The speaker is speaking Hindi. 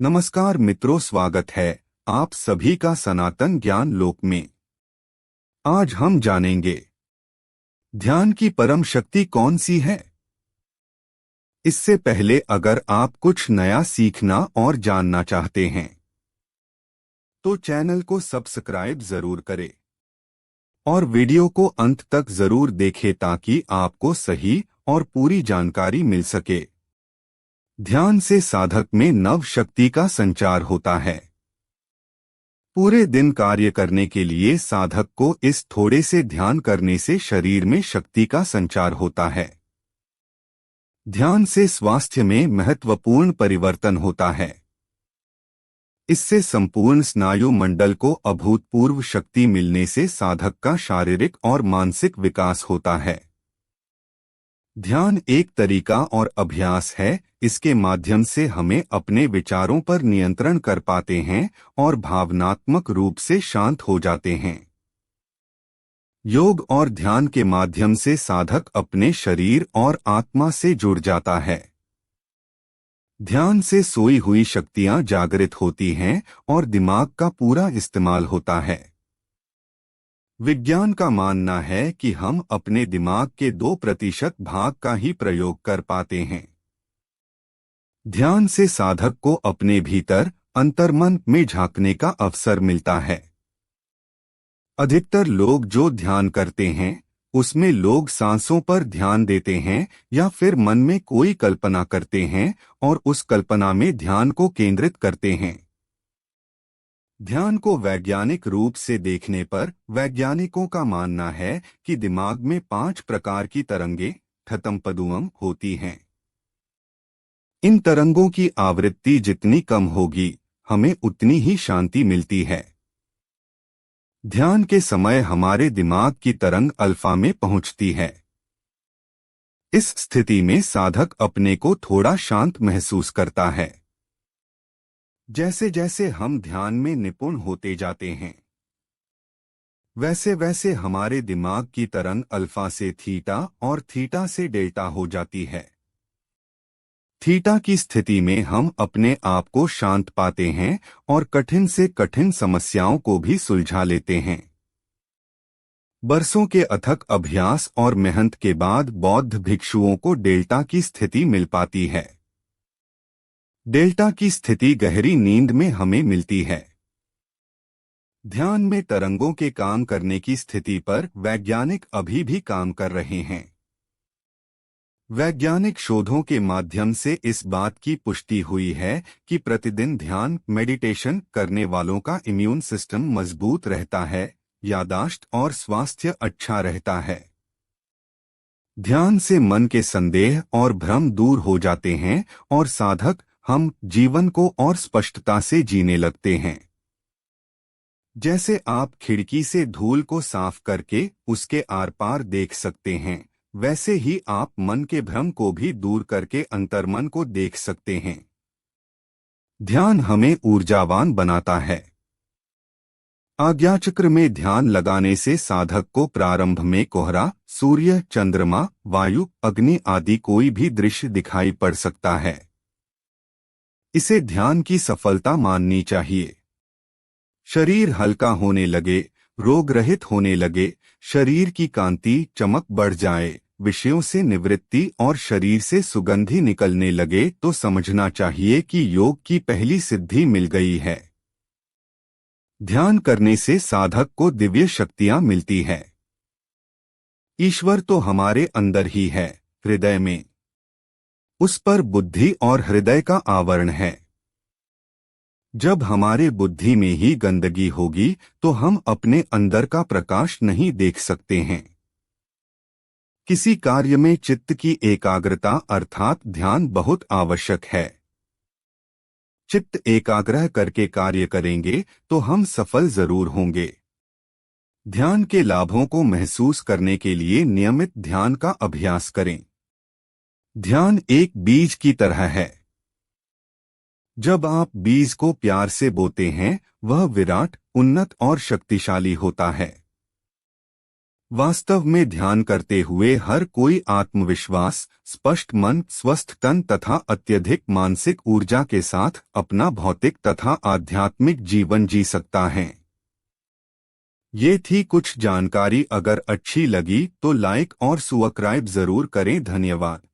नमस्कार मित्रों, स्वागत है आप सभी का सनातन ज्ञान लोक में। आज हम जानेंगे ध्यान की परम शक्ति कौन सी है। इससे पहले अगर आप कुछ नया सीखना और जानना चाहते हैं तो चैनल को सब्सक्राइब जरूर करें और वीडियो को अंत तक जरूर देखें ताकि आपको सही और पूरी जानकारी मिल सके। ध्यान से साधक में नव शक्ति का संचार होता है। पूरे दिन कार्य करने के लिए साधक को इस थोड़े से ध्यान करने से शरीर में शक्ति का संचार होता है। ध्यान से स्वास्थ्य में महत्वपूर्ण परिवर्तन होता है। इससे संपूर्ण स्नायु मंडल को अभूतपूर्व शक्ति मिलने से साधक का शारीरिक और मानसिक विकास होता है। ध्यान एक तरीका और अभ्यास है। इसके माध्यम से हमें अपने विचारों पर नियंत्रण कर पाते हैं और भावनात्मक रूप से शांत हो जाते हैं। योग और ध्यान के माध्यम से साधक अपने शरीर और आत्मा से जुड़ जाता है। ध्यान से सोई हुई शक्तियां जागृत होती हैं और दिमाग का पूरा इस्तेमाल होता है। विज्ञान का मानना है कि हम अपने दिमाग के 2% भाग का ही प्रयोग कर पाते हैं। ध्यान से साधक को अपने भीतर अंतर्मन में झांकने का अवसर मिलता है। अधिकतर लोग जो ध्यान करते हैं उसमें लोग सांसों पर ध्यान देते हैं या फिर मन में कोई कल्पना करते हैं और उस कल्पना में ध्यान को केंद्रित करते हैं। ध्यान को वैज्ञानिक रूप से देखने पर वैज्ञानिकों का मानना है कि दिमाग में 5 प्रकार की तरंगें थतमपदुअम होती हैं। इन तरंगों की आवृत्ति जितनी कम होगी हमें उतनी ही शांति मिलती है। ध्यान के समय हमारे दिमाग की तरंग अल्फा में पहुंचती है। इस स्थिति में साधक अपने को थोड़ा शांत महसूस करता है। जैसे जैसे हम ध्यान में निपुण होते जाते हैं वैसे वैसे हमारे दिमाग की तरंग अल्फा से थीटा और थीटा से डेल्टा हो जाती है। थीटा की स्थिति में हम अपने आप को शांत पाते हैं और कठिन से कठिन समस्याओं को भी सुलझा लेते हैं। बरसों के अथक अभ्यास और मेहनत के बाद बौद्ध भिक्षुओं को डेल्टा की स्थिति मिल पाती है। डेल्टा की स्थिति गहरी नींद में हमें मिलती है। ध्यान में तरंगों के काम करने की स्थिति पर वैज्ञानिक अभी भी काम कर रहे हैं। वैज्ञानिक शोधों के माध्यम से इस बात की पुष्टि हुई है कि प्रतिदिन ध्यान मेडिटेशन करने वालों का इम्यून सिस्टम मजबूत रहता है, यादाश्त और स्वास्थ्य अच्छा रहता है। ध्यान से मन के संदेह और भ्रम दूर हो जाते हैं और साधक हम जीवन को और स्पष्टता से जीने लगते हैं। जैसे आप खिड़की से धूल को साफ करके उसके आर पार देख सकते हैं, वैसे ही आप मन के भ्रम को भी दूर करके अंतर्मन को देख सकते हैं। ध्यान हमें ऊर्जावान बनाता है। आज्ञाचक्र में ध्यान लगाने से साधक को प्रारंभ में कोहरा, सूर्य, चंद्रमा, वायु, अग्नि आदि कोई भी दृश्य दिखाई पड़ सकता है। इसे ध्यान की सफलता माननी चाहिए। शरीर हल्का होने लगे, रोग रहित होने लगे, शरीर की कांति चमक बढ़ जाए, विषयों से निवृत्ति और शरीर से सुगंधी निकलने लगे तो समझना चाहिए कि योग की पहली सिद्धि मिल गई है। ध्यान करने से साधक को दिव्य शक्तियां मिलती है। ईश्वर तो हमारे अंदर ही है, हृदय में। उस पर बुद्धि और हृदय का आवरण है। जब हमारे बुद्धि में ही गंदगी होगी तो हम अपने अंदर का प्रकाश नहीं देख सकते हैं। किसी कार्य में चित्त की एकाग्रता अर्थात ध्यान बहुत आवश्यक है। चित्त एकाग्रह करके कार्य करेंगे तो हम सफल जरूर होंगे। ध्यान के लाभों को महसूस करने के लिए नियमित ध्यान का अभ्यास करें। ध्यान एक बीज की तरह है। जब आप बीज को प्यार से बोते हैं वह विराट, उन्नत और शक्तिशाली होता है। वास्तव में ध्यान करते हुए हर कोई आत्मविश्वास, स्पष्ट मन, स्वस्थ तन तथा अत्यधिक मानसिक ऊर्जा के साथ अपना भौतिक तथा आध्यात्मिक जीवन जी सकता है। ये थी कुछ जानकारी। अगर अच्छी लगी तो लाइक और सब्सक्राइब जरूर करें। धन्यवाद।